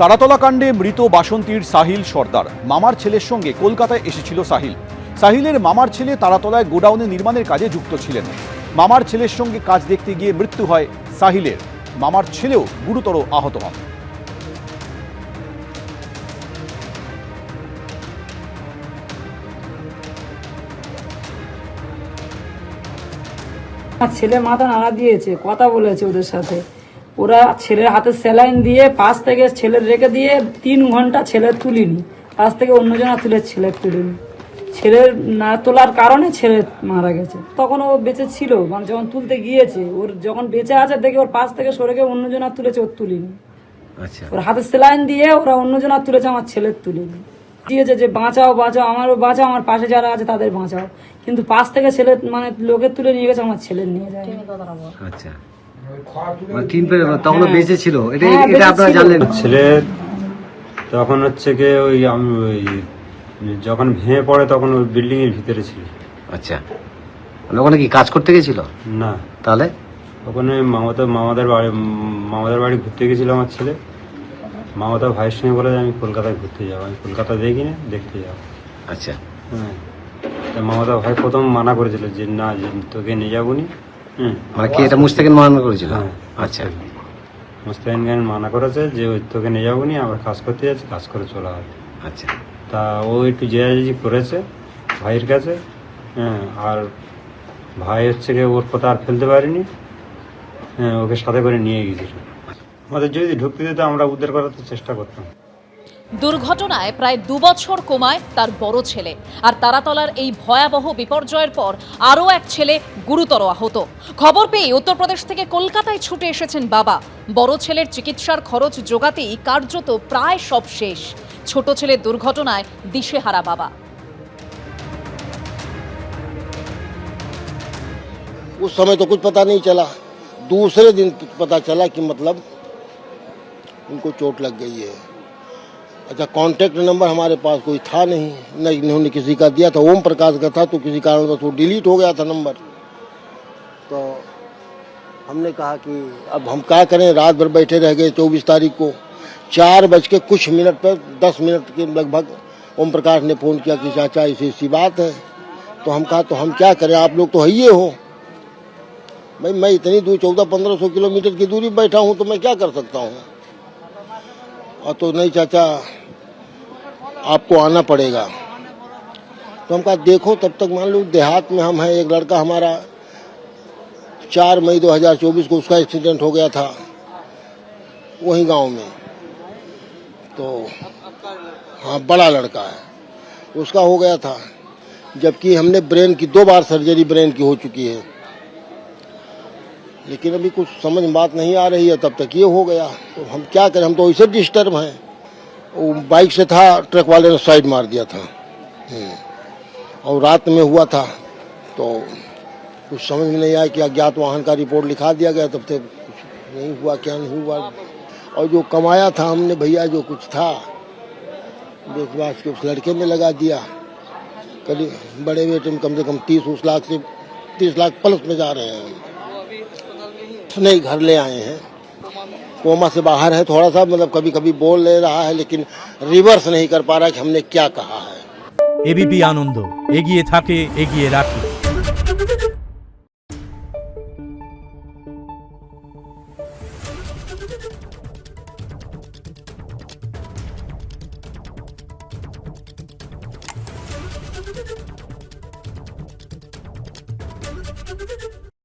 তারাতলা কাণ্ডে মৃত বাসন্তীর সাহিল সর্দার মামার ছেলের সঙ্গে কলকাতায় এসেছিল সাহিল। সাহিলের মামার ছেলে তারাতলায় গোডাউনে নির্মাণের কাজে যুক্ত ছিলেন। মামার ছেলের সঙ্গে কাজ দেখতে গিয়ে মৃত্যু হয় সাহিলের। মামার ছেলেও গুরুতর আহত হন। ছেলে মাথা নাড়া দিয়েছে, কথা বলেছে ওদের সাথে। ওরা ছেলের হাতে স্যালাইন দিয়ে পাশ থেকে ছেলের রেখে দিয়ে 3 ঘন্টা ছেলে তুলিনি, পাশ থেকে অন্যজনা তুলে ছেলে তুলিনি। ছেলের না তোলার কারণে ছেলে মারা গেছে। তখন ও বেঁচে ছিল, মানে যখন তুলতে গিয়েছে, ওর যখন বেঁচে আছে দেখে ওর পাশ থেকে সরে গিয়ে অন্যজনা তুলেছে, ওর তুলিনি। আচ্ছা, ওর হাতে স্যালাইন দিয়ে ওরা অন্যজনা তুলেছে, আমার ছেলের তুলিনি। দিয়েছে যে বাঁচাও বাঁচাও, আমারও বাঁচাও, আমার পাশে যারা আছে তাদের বাঁচাও, কিন্তু পাশ থেকে ছেলে মানে লোকের তুলে নিয়ে গেছে, আমার ছেলের নিয়ে যায়। আচ্ছা, মানে তখন বেঁচে ছিল, এটা হ্যাঁ, এটা আপনারা বেঁচে ছিল। জানলেন? ছেলে তখন হচ্ছে কি ওই যখন ভেঙে পড়ে তখন ওই বিল্ডিং এর ভিতরে ছিল। আচ্ছা, মানে ওখানে কি কাজ করতে গেছিল? না, তাহলে ওখানে মামাদের বাড়ি ঘুরতে গেছিল আমার ছেলে। মামাদের ভাইয়ের সঙ্গে বলে যে আমি কলকাতায় ঘুরতে যাবো, আমি কলকাতা দেখিনি, দেখতে যাবো। আচ্ছা, হ্যাঁ, মামাদের ভাই প্রথম মানা করেছিল যে না, যে তোকে নিয়ে যাবো নি। মানে কি এটা মুস্তাকিন মানা করেছিল? হ্যাঁ, আচ্ছা, মুস্তাকিন খান মানা করেছে যে ওই তোকে নিয়ে যাবো নি, আমরা কাজ করতে যাচ্ছি, কাজ করে চলে আসবে। আচ্ছা, তা ও একটু জেয়াজি করেছে ভাইয়ের কাছে। হ্যাঁ, আর ভাই হচ্ছে গিয়ে ওর কথা আর ফেলতে পারিনি। হ্যাঁ, ওকে সাথে করে নিয়ে গেছিল। আমাদের যদি ঢুকতে দিত আমরা উদ্ধার করার চেষ্টা করতাম। দুর্ঘটনায় প্রায় 2 বছর কোমায় তার বড় ছেলে, আর তারাতলার এই ভয়াবহ বিপর্যয়ের পর আরও এক ছেলে গুরুতর আহত। খবর পেয়ে উত্তরপ্রদেশ থেকে কলকাতায় ছুটে এসেছেন বাবা। বড় ছেলের চিকিৎসার খরচ জোগাতেই কার্যত প্রায় সব শেষ। ছোট ছেলের দুর্ঘটনায় দিশেহারা বাবা। उस समय तो कुछ पता नहीं चला, दूसरे दिन पता चला कि मतलब उनको चोट लग गई है। अच्छा, कांटेक्ट नंबर हमारे पास कोई था नहीं, न इन्होंने किसी का दिया था, ओम प्रकाश का था, तो किसी कारणवश वो डिलीट हो गया था नंबर। तो हमने कहा कि अब हम क्या करें, रात भर बैठे रह गए। 24 तारीख को 4 बज के कुछ मिनट पर 10 मिनट के लगभग ओम प्रकाश ने फ़ोन किया कि चाचा ऐसी बात है। तो हम कहा तो हम क्या करें, आप लोग तो है ही हो भाई, मैं इतनी दूर 1400-1500 किलोमीटर की दूरी बैठा हूँ, तो मैं क्या कर सकता हूँ। और तो नहीं चाचा, आपको आना पड़ेगा। तो हम कहा देखो, तब तक मान लो देहात में हम हैं, एक लड़का हमारा 4 मई 2024 को उसका एक्सीडेंट हो गया था वहीं गांव में। तो हाँ, बड़ा लड़का है, उसका हो गया था, जबकि हमने ब्रेन की 2 बार सर्जरी ब्रेन की हो चुकी है। लेकिन अभी कुछ समझ में बात नहीं आ रही है, तब तक ये हो गया। तो हम क्या करें, हम तो वैसे डिस्टर्ब हैं। वो बाइक से था, ट्रक वाले ने साइड मार दिया था, और रात में हुआ था, तो कुछ समझ में नहीं आया कि अज्ञात वाहन का रिपोर्ट लिखा दिया गया। तब तक कुछ नहीं हुआ, क्या नहीं हुआ। और जो कमाया था हमने भैया, जो कुछ था बेच बाच के उस लड़के में लगा दिया। करीब बड़े बेटे में कम से कम 30 लाख से 30 लाख प्लस में जा रहे हैं। नहीं, घर ले आए हैं, कोमा से बाहर है थोड़ा सा, मतलब कभी कभी बोल ले रहा है, लेकिन रिवर्स नहीं कर पा रहा कि हमने क्या कहा है। एबीपी आनंद एगिए थाके एगिए राखे।